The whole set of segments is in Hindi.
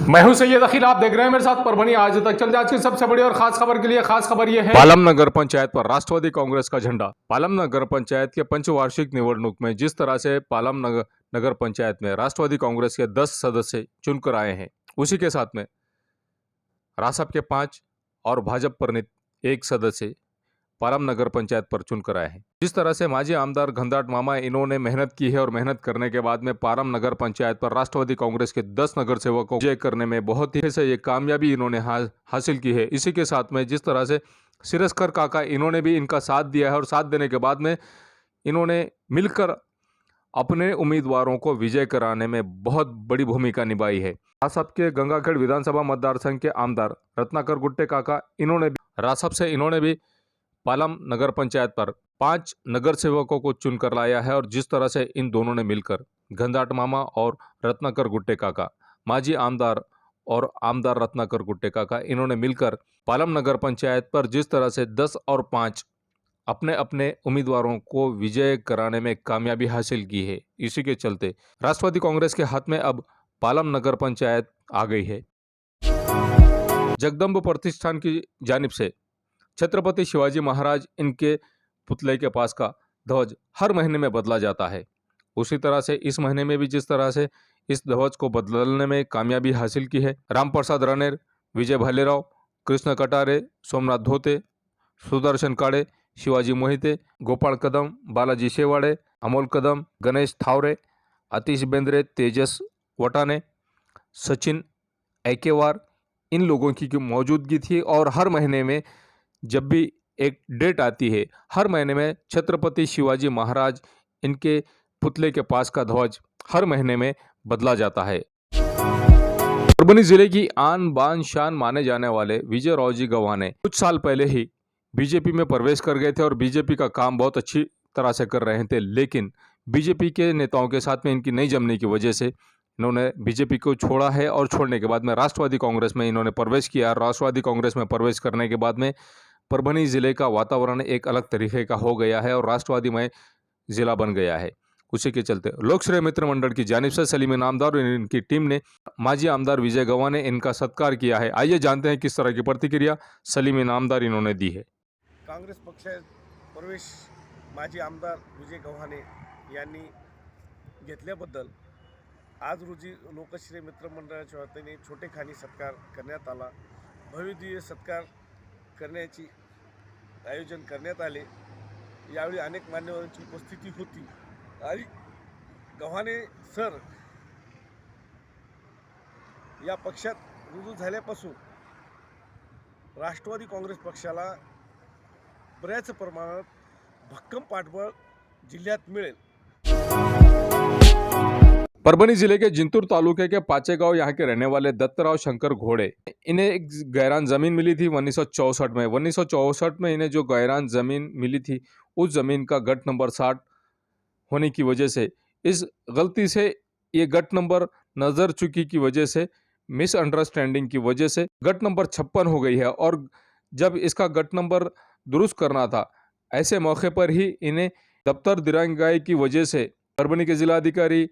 मैं हूं सैयद अखिल, आप देख रहे हैं मेरे साथ परभनी आज तक। चलते आज की सबसे बड़ी और खास खबर के लिए। खास खबर यह है, पालम नगर पंचायत पर राष्ट्रवादी कांग्रेस का झंडा। पालम नगर पंचायत के पंचवार्षिक निवडणूक में जिस तरह से पालम नगर पंचायत में राष्ट्रवादी कांग्रेस के 10 सदस्य चुनकर आए हैं, उसी के साथ में रासप के 5 और भाजपा प्रणीत 1 सदस्य पालम नगर पंचायत पर चुनकर आए हैं। जिस तरह से माजी आमदार घनदाट मामा इन्होंने मेहनत की है और मेहनत करने के बाद में पालम नगर पंचायत पर राष्ट्रवादी कांग्रेस के 10 नगर सेवकों को विजय करने में बहुत ही से ये कामयाबी इन्होंने हासिल की है। इसी के साथ में जिस तरह से सिरस्कर काका इन्होंने भी इनका साथ दिया है और साथ देने के बाद में इन्होंने मिलकर अपने उम्मीदवारों को विजय कराने में बहुत बड़ी भूमिका निभाई है। रासप के गंगाखेड़ विधानसभा मतदार संघ के आमदार रत्नाकर गुट्टे काका इन्होंने भी रासप से इन्होंने भी पालम नगर पंचायत पर 5 नगर सेवकों को चुनकर लाया है। और जिस तरह से इन दोनों ने मिलकर घनदाट मामा और रत्नाकर गुट्टे काका, माजी आमदार और आमदार रत्नाकर गुट्टे काका, इन्होंने मिलकर पालम नगर पंचायत पर जिस तरह से 10 और 5 अपने अपने उम्मीदवारों को विजय कराने में कामयाबी हासिल की है। इसी के चलते राष्ट्रवादी कांग्रेस के हाथ में अब पालम नगर पंचायत आ गई है। जगदम्ब प्रतिष्ठान की जानिब से छत्रपति शिवाजी महाराज इनके पुतले के पास का ध्वज हर महीने में बदला जाता है। उसी तरह से इस महीने में भी जिस तरह से इस ध्वज को बदलने में कामयाबी हासिल की है, राम प्रसाद रणेर, विजय भालेराव, कृष्ण कटारे, सोमनाथ धोते, सुदर्शन काड़े, शिवाजी मोहिते, गोपाल कदम, बालाजी शेवाड़े, अमोल कदम, गणेश थावरे, आतिश बेंद्रे, तेजस वटाने, सचिन ऐकेवार, इन लोगों की मौजूदगी थी। और हर महीने में जब भी एक डेट आती है, हर महीने में छत्रपति शिवाजी महाराज इनके पुतले के पास का ध्वज हर महीने में बदला जाता है। परभनी जिले की आन बान शान माने जाने वाले विजय राव जी गवा ने कुछ साल पहले ही बीजेपी में प्रवेश कर गए थे और बीजेपी का काम बहुत अच्छी तरह से कर रहे थे। लेकिन बीजेपी के नेताओं के साथ में इनकी नहीं जमने की वजह से इन्होंने बीजेपी को छोड़ा है और छोड़ने के बाद में राष्ट्रवादी कांग्रेस में इन्होंने प्रवेश किया। राष्ट्रवादी कांग्रेस में प्रवेश करने के बाद में परभनी जिले का वातावरण एक अलग तरीके का हो गया है और राष्ट्रवादीमय जिला बन गया है। उसी के चलते लोकश्रेय मित्र मंडल की जानिब से सलीम इनामदार और इनकी टीम ने माजी आमदार विजय गवा ने इनका सत्कार किया है। आइए जानते हैं किस तरह की प्रतिक्रिया सलीम इनामदार इन्होंने दी है। काँग्रेस पक्षात प्रवेश माजी आमदार विजय गव्हाणे यांनी घेतल्याबद्दल आज रोजी लोकश्रेय मित्र मंडळाच्या वतीने छोटेखानी सत्कार करण्यात आला। भव्यदिव्य सत्कार करण्याची आयोजन करण्यात आले। यावेळी अनेक मान्यवरांची उपस्थिती होती आणि गव्हाणे सर या पक्षात रुजू झाल्यापासून राष्ट्रवादी काँग्रेस पक्षाला बऱ्याच प्रमाणात भक्कम पाठबळ जिल्ह्यात मिळेल। परभनी जिले के जिंतूर तालुके के पाचेगांव यहाँ के रहने वाले दत्तराव शंकर घोड़े, इन्हें एक गैरान ज़मीन मिली थी 1964 में। 1964 में इन्हें जो गैरान ज़मीन मिली थी, उस ज़मीन का गट नंबर 60 होने की वजह से, इस गलती से ये गट नंबर नज़र चुकी की वजह से, मिसअंडरस्टैंडिंग की वजह से गट नंबर 56 हो गई है। और जब इसका गट नंबर दुरुस्त करना था, ऐसे मौके पर ही इन्हें दफ्तर दिरंगाई की वजह से परभनी के जिलाधिकारी,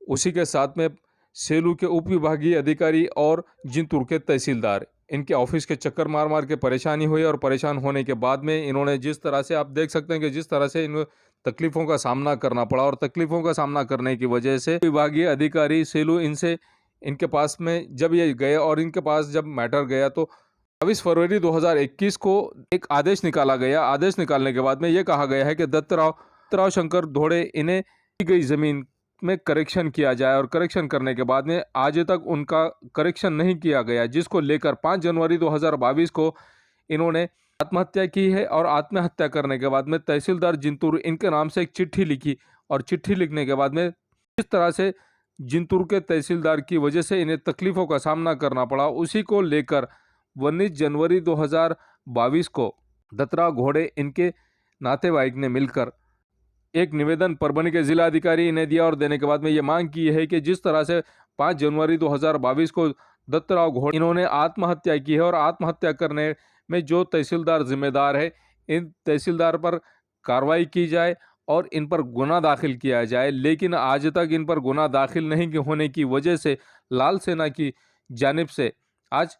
उसी के साथ में सेलू के उप विभागीय अधिकारी और जिंतूर के तहसीलदार इनके ऑफिस के चक्कर मार मार के परेशानी हुई। और परेशान होने के बाद में इन्होंने जिस तरह से, आप देख सकते हैं कि जिस तरह से इन तकलीफ़ों का सामना करना पड़ा, और तकलीफ़ों का सामना करने की वजह से विभागीय अधिकारी सेलू इनके पास में जब ये गए और इनके पास जब मैटर गया तो 22 फरवरी 2021 को एक आदेश निकाला गया। आदेश निकालने के बाद में ये कहा गया है कि दत्तराव शंकर घोड़े इन्हें दी गई ज़मीन में करेक्शन किया जाए। और करेक्शन करने के बाद में आज तक उनका करेक्शन नहीं किया गया, जिसको लेकर 5 जनवरी 2022 को इन्होंने आत्महत्या की है। और आत्महत्या करने के बाद में तहसीलदार जिंतूर इनके नाम से एक चिट्ठी लिखी, और चिट्ठी लिखने के बाद में इस तरह से जिंतूर के तहसीलदार की वजह से इन्हें तकलीफ़ों का सामना करना पड़ा। उसी को लेकर 19 जनवरी 2022 को दत्तराव घोड़े इनके नातेवाईक ने मिलकर एक निवेदन परभनी के जिलाधिकारी ने दिया, और देने के बाद में ये मांग की है कि जिस तरह से 5 जनवरी 2022 को दत्तराव घोड़े इन्होंने आत्महत्या की है, और आत्महत्या करने में जो तहसीलदार जिम्मेदार है, इन तहसीलदार पर कार्रवाई की जाए और इन पर गुना दाखिल किया जाए। लेकिन आज तक इन पर गुना दाखिल नहीं होने की वजह से लाल सेना की जानिब से आज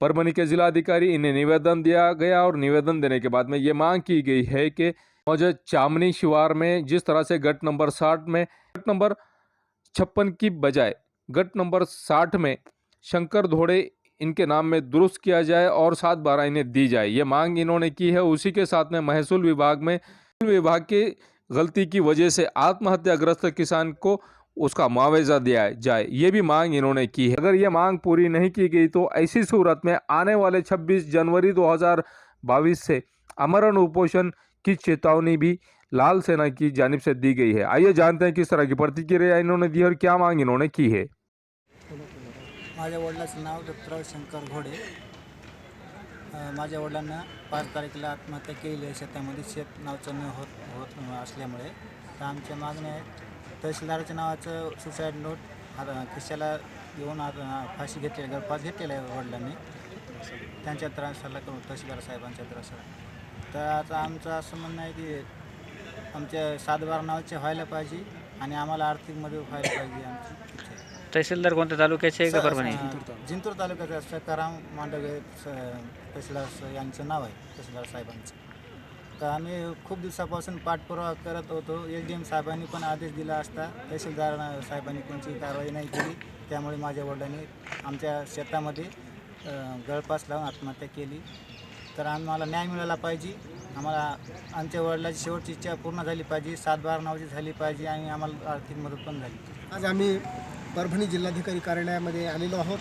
परभनी के जिलाधिकारी इन्हें निवेदन दिया गया और निवेदन देने के बाद में ये मांग की गई है कि मौजूदा चामनी शिवार में जिस तरह से गट नंबर 60 में गट नंबर 56 की बजाय गट नंबर 60 में शंकर धोड़े इनके नाम में दुरुस्त किया जाए और 7/12 इन्हें दी जाए। ये मांग इन्होंने की है। उसी के साथ में महसूल विभाग की गलती की वजह से आत्महत्याग्रस्त किसान को उसका मुआवजा दिया जाए, ये भी मांग इन्होंने की है। अगर ये मांग पूरी नहीं की गई तो ऐसी सूरत में आने वाले 26 जनवरी 2022 से आमरण उपोषण की चेतावनी भी लाल सेना की जानिब से दी गई है। आइए जानते हैं किस तरह की प्रतिक्रिया इन्होंने दी और क्या मांग इन्होंने की है। माझ्या वडिलाचं नाव दत्तराव शंकर घोडे. माझ्या वडिलांना 5 तारखेला आत्महत्या केलेली आहे. शेतामध्ये शेत नावचं न होत असल्यामुळे तर आमच्या मागण्या आहेत. तहसीलदाराच्या नावाचं सुसाईड नोट खिशाला घेऊन फाशी घेतलेली गळफास घेतलेला आहे वडिलांनी त्यांच्या त्रासाला करून तहसीलदार साहेबांच्या त्रासाला. तर आता आमचं असं म्हणणं आहे की आमच्या 7/12 नावाचे व्हायला पाहिजे आणि आम्हाला आर्थिक मदत व्हायला पाहिजे आमची इच्छा आहे. तहसीलदार कोणत्या तालुक्याचे आहे का परभणी? जिंतूर तालुक्याचा सकाराम मांडवे तहसीलदार यांचं नाव आहे तहसीलदार साहेबांचं. तर आम्ही खूप दिवसापासून पाठपुरावा करत होतो. SDM साहेबांनी पण आदेश दिला असता तहसीलदार साहेबांनी कोणतीही कारवाई नाही केली. त्यामुळे माझ्या वडिलांनी आमच्या शेतामध्ये गळफास लावून आत्महत्या केली. तर आम्हाला न्याय मिळाला पाहिजे. आम्हाला आमच्या वडिलांची शेवटची इच्छा पूर्ण झाली पाहिजे. 7/12 नावाची झाली पाहिजे आणि आम्हाला आर्थिक मदत पण झाली. आज आम्ही परभणी जिल्हाधिकारी कार्यालयामध्ये आलेलो आहोत.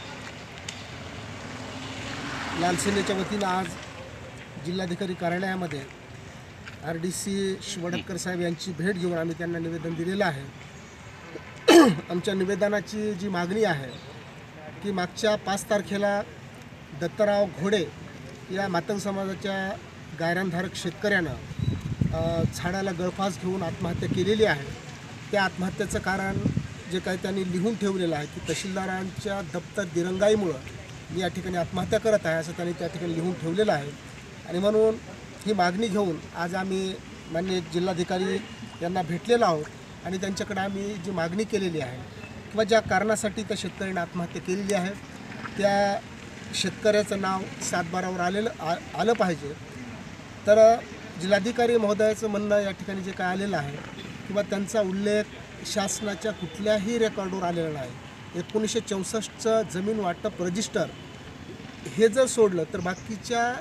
लालसेनेच्या वतीनं आज जिल्हाधिकारी कार्यालयामध्ये RDC शिवडकर साहेब यांची भेट घेऊन आम्ही त्यांना निवेदन दिलेलं आहे. आमच्या निवेदनाची जी मागणी आहे की मागच्या 5 तारखेला दत्तराव घोडे या मातंग समाजाच्या गायरानधारक शेतकऱ्यानं झाडाला गळफास घेऊन आत्महत्या केलेली आहे. त्या आत्महत्येचं कारण जे काही त्यांनी लिहून ठेवलेलं आहे की तहसीलदारांच्या दप्तर दिरंगाईमुळं मी या ठिकाणी आत्महत्या करत आहे असं त्यांनी त्या ठिकाणी लिहून ठेवलेलं आहे. आणि म्हणून ही मागणी घेऊन आज आम्ही माननीय जिल्हाधिकारी यांना भेटलेलो आहोत आणि त्यांच्याकडे आम्ही जी मागणी केलेली आहे किंवा ज्या कारणासाठी त्या शेतकऱ्याने आत्महत्या केलेली आहे त्या शेतकऱ्याचं नाव 7/12वर आलं पाहिजे. तर जिल्हाधिकारी महोदयाचं म्हणणं या ठिकाणी जे काय आलेलं आहे किंवा त्यांचा उल्लेख शासनाच्या कुठल्याही रेकॉर्डवर आलेला नाही. 1964चं जमीन वाटप रजिस्टर हे जर सोडलं तर बाकीच्या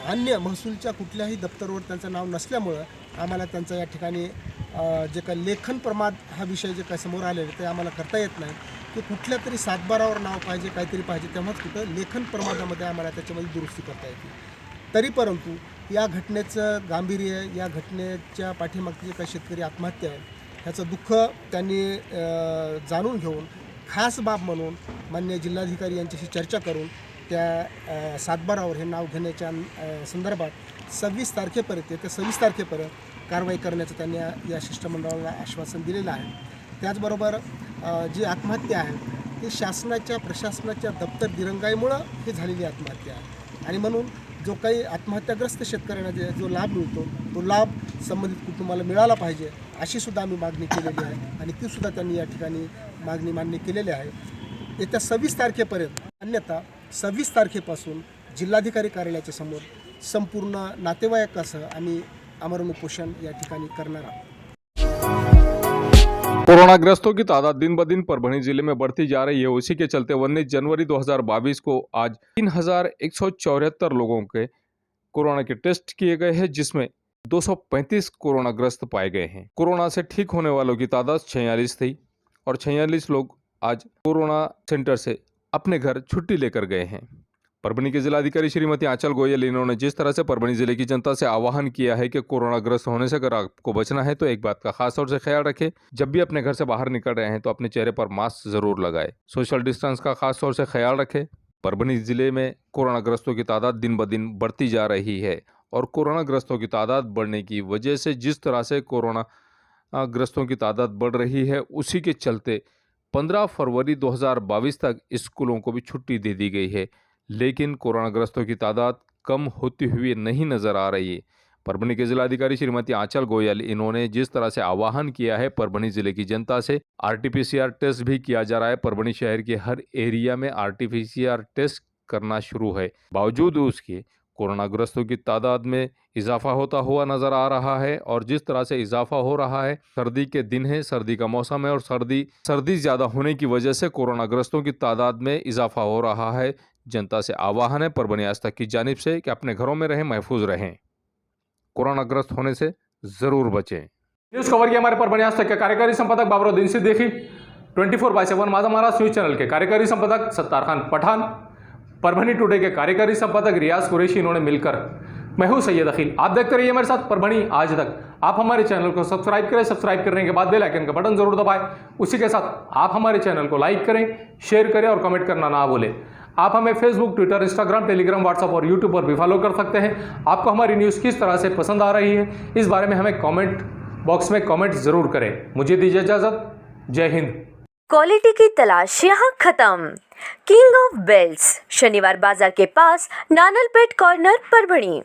अन्य महसूलच्या कुठल्याही दप्तरवर त्यांचं नाव नसल्यामुळं आम्हाला त्यांचं या ठिकाणी जे काही लेखन प्रमाद हा विषय जे काय समोर आलेला ते आम्हाला करता येत नाही की कुठल्या तरी 7/12वर नाव पाहिजे काहीतरी पाहिजे तेव्हाच कुठं लेखन प्रमादामध्ये आम्हाला त्याच्यामध्ये दुरुस्ती करता येते. तरी परंतु या घटनेचं गांभीर्य या घटनेच्या पाठीमागची जे काही शेतकरी आत्महत्या आहे ह्याचं दुःख त्यांनी जाणून घेऊन खास बाब म्हणून माननीय जिल्हाधिकारी यांच्याशी चर्चा करून त्या 7/12वर हे नाव घेण्याच्या संदर्भात 26 तारखेपर्यंत ते 26 तारखेपर्यंत कारवाई करण्याचं त्यांनी या शिष्टमंडळाला आश्वासन दिलेलं आहे. त्याचबरोबर जी आत्महत्या आहे ती शासनाच्या प्रशासनाच्या दप्तर दिरंगाईमुळं ही झालेली आत्महत्या आहे आणि म्हणून जो काही आत्महत्याग्रस्त शेतकऱ्यांना जो लाभ मिळतो तो लाभ संबंधित कुटुंबाला मिळाला पाहिजे अशी सुद्धा आम्ही मागणी केलेली आहे आणि तीसुद्धा त्यांनी या ठिकाणी मागणी मान्य केलेली आहे. येत्या 26 तारखेपर्यंत अन्यथा 26 तारखेपासून जिल्हाधिकारी कार्यालयाच्या समोर संपूर्ण नातेवाईकासह आम्ही आमरण उपोषण या ठिकाणी करणार आहोत. कोरोनाग्रस्तों की तादाद दिन ब दिन परभनी जिले में बढ़ती जा रही है। उसी के चलते 19 जनवरी 2022 को आज 3174 लोगों के कोरोना के टेस्ट किए गए हैं, जिसमें 235 कोरोनाग्रस्त पाए गए हैं। कोरोना से ठीक होने वालों की तादाद 46 थी और 46 लोग आज कोरोना सेंटर से अपने घर छुट्टी लेकर गए हैं। परभनी के जिलाधिकारी श्रीमती आंचल गोयल इन्होंने जिस तरह से परभनी जिले की जनता से आह्वान किया है कि कोरोनाग्रस्त होने से अगर आपको बचना है तो एक बात का खास तौर से ख्याल रखें, जब भी अपने घर से बाहर निकल रहे हैं तो अपने चेहरे पर मास्क जरूर लगाएं, सोशल डिस्टेंस का खास तौर से ख्याल रखें। परभनी जिले में कोरोनाग्रस्तों की तादाद दिन ब दिन बढ़ती जा रही है और कोरोनाग्रस्तों की तादाद बढ़ने की वजह से जिस तरह से कोरोनाग्रस्तों की तादाद बढ़ रही है उसी के चलते 15 फरवरी 2022 तक स्कूलों को भी छुट्टी दे दी गई है, लेकिन कोरोनाग्रस्तों की तादाद कम होती हुई नहीं नज़र आ रही है। परभनी के जिलाधिकारी श्रीमती आंचल गोयल, इन्होंने जिस तरह से आह्वान किया है परभनी जिले की जनता से, RT-PCR टेस्ट भी किया जा रहा है। परभनी शहर के हर एरिया में RT-PCR टेस्ट करना शुरू है। बावजूद उसके कोरोनाग्रस्तों की तादाद में इजाफा होता हुआ नजर आ रहा है। और जिस तरह से इजाफा हो रहा है, सर्दी के दिन है, सर्दी का मौसम है और सर्दी ज़्यादा होने की वजह से कोरोनाग्रस्तों की तादाद में इजाफा हो रहा है। जनता से आह्वान है परभनी आज तक की जानिब से कि अपने घरों में रहें, महफूज रहें, कोरोनाग्रस्त होने से ज़रूर बचें। न्यूज़ कवर किया हमारे परभनी आज तक के कार्यकारी संपादक बाबरुद्दीन सिद्दीकी, 24/7 माझा महाराष्ट्र न्यूज़ चैनल के कार्यकारी संपादक सत्तार खान पठान, परभनी टुडे के कार्यकारी संपादक रियाज कुरैशी, इन्होंने मिलकर मैं हूं सैयद अखिल। आप देखते रहिए मेरे साथ परभनी आज तक। आप हमारे चैनल को सब्सक्राइब करें, सब्सक्राइब करने के बाद बेल आइकन का बटन जरूर दबाएं। उसी के साथ आप हमारे चैनल को लाइक करें, शेयर करें और कमेंट करना ना भूलें। आप हमें Facebook, Twitter, Instagram, Telegram, WhatsApp और यूट्यूब पर भी फॉलो कर सकते हैं। आपको हमारी न्यूज़ किस तरह से पसंद आ रही है, इस बारे में हमें कमेंट बॉक्स में कमेंट जरूर करें। मुझे दीजिए इजाजत। जय हिंद। क्वालिटी की तलाश यहाँ खत्म। King of belts, Shaniwar Bazar के पास, Nanalpet corner, Parbhani.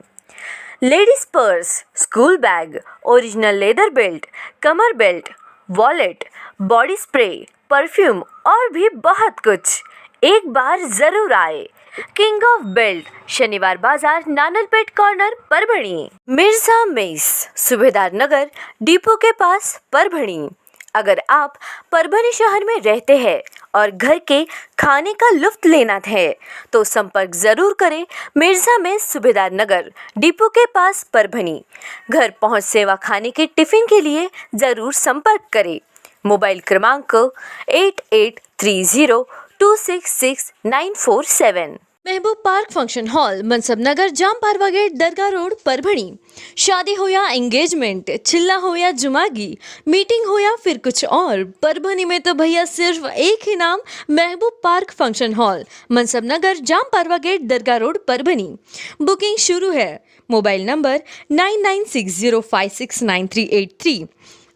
Ladies purse, school bag, original leather belt, कमर belt, wallet, body spray, perfume और भी बहुत कुछ। एक बार जरूर आए। किंग ऑफ बेल्ट, शनिवार बाजार, नानलपेट कॉर्नर, परभणी। मिर्जा मेस, सूबेदार नगर, डिपो के पास, परभणी। अगर आप परभनी शहर में रहते हैं और घर के खाने का लुत्फ लेना है तो संपर्क जरूर करें। मिर्जा में सूबेदार नगर, डिपो के पास, परभनी। घर पहुंच सेवा खाने के टिफिन के लिए जरूर संपर्क करें। मोबाइल क्रमांक 8830266947। महबूब पार्क फंक्शन हॉल, मनसब नगर, जाम पारवा गेट, दरगाह रोड, परभणी। शादी हो या एंगेजमेंट, चिल्ला हो या जुमागी, मीटिंग हो या फिर कुछ और, परभणी में तो भैया सिर्फ एक ही नाम, महबूब पार्क फंक्शन हॉल, मनसब नगर, जाम पारवा गेट, दरगाह रोड, परभणी। बुकिंग शुरू है। Mobile number 9960569383,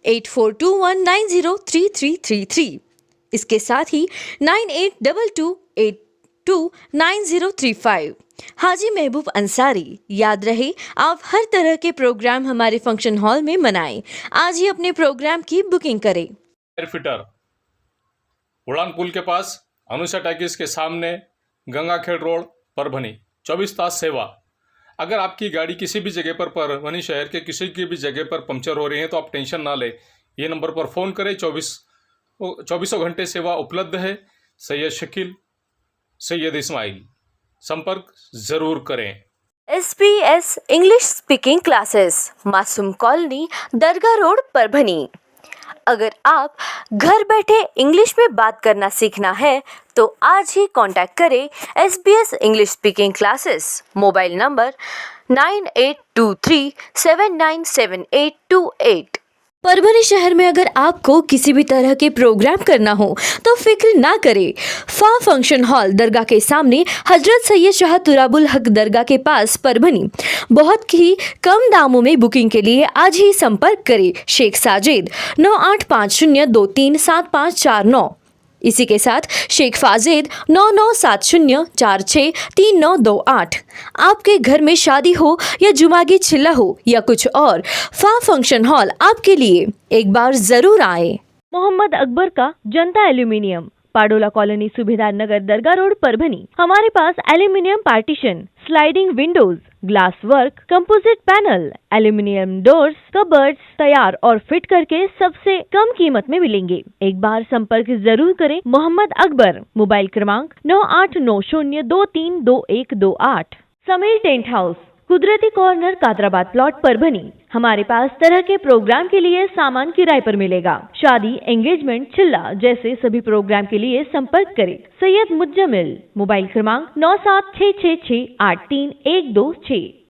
8421903333। इसके साथ ही 9822829035। हाजी महबूब अंसारी। याद रहे, आप हर तरह के प्रोग्राम हमारे फंक्शन हॉल में मनाएं। आज ही अपने प्रोग्राम की बुकिंग करें। एयर फिटर, उड़ान पुल के पास, अनुषा टैकिस के सामने, गंगाखेड़ रोड, परभनी। 24 तास सेवा। अगर आपकी गाड़ी किसी भी जगह पर परभनी शहर के किसी की भी जगह पर पंक्चर हो रही है तो आप टेंशन ना लें, ये नंबर पर फ़ोन करें। 24 घंटे सेवा उपलब्ध है। सैयद शकील, सैयद इस्माइल, संपर्क जरूर करें। SBS इंग्लिश स्पीकिंग क्लासेस, मासूम कॉलोनी, दरगाह रोड, परभनी। अगर आप घर बैठे इंग्लिश में बात करना सीखना है तो आज ही कांटेक्ट करें SBS English speaking classes. Mobile number 9823797828। Parbhani शहर में अगर आपको किसी भी तरह के प्रोग्राम करना हो तो फिक्र ना करें। फा फंक्शन हॉल, दरगाह के सामने, हजरत सैयद शाह तुराबुल हक दरगाह के पास, परभनी। बहुत ही कम दामों में बुकिंग के लिए आज ही संपर्क करें। शेख साजिद, 9850237549। इसी के साथ शेख फाजिद, 9970463928। आपके घर में शादी हो या जुमागी चिल्ला हो या कुछ और, फा फंक्शन हॉल आपके लिए एक बार जरूर आए। मोहम्मद अकबर का जनता एल्यूमिनियम, पाडोला कॉलोनी, सूबेदार नगर, दरगाह रोड, परभनी। हमारे पास aluminium partition, sliding windows, glass work, composite panel, aluminium doors, cupboards तैयार और फिट करके सबसे कम कीमत में मिलेंगे। एक बार संपर्क जरूर करें। मोहम्मद अकबर। मोबाइल क्रमांक 9890232128। समीर टेंट हाउस, कुदरती कॉर्नर, कादराबाद प्लॉट, परभनी। हमारे पास तरह के प्रोग्राम के लिए सामान किराए पर मिलेगा। शादी, एंगेजमेंट, चिल्ला जैसे सभी प्रोग्राम के लिए संपर्क करें। सैयद मुज्जमिल। मोबाइल क्रमांक 9766683126।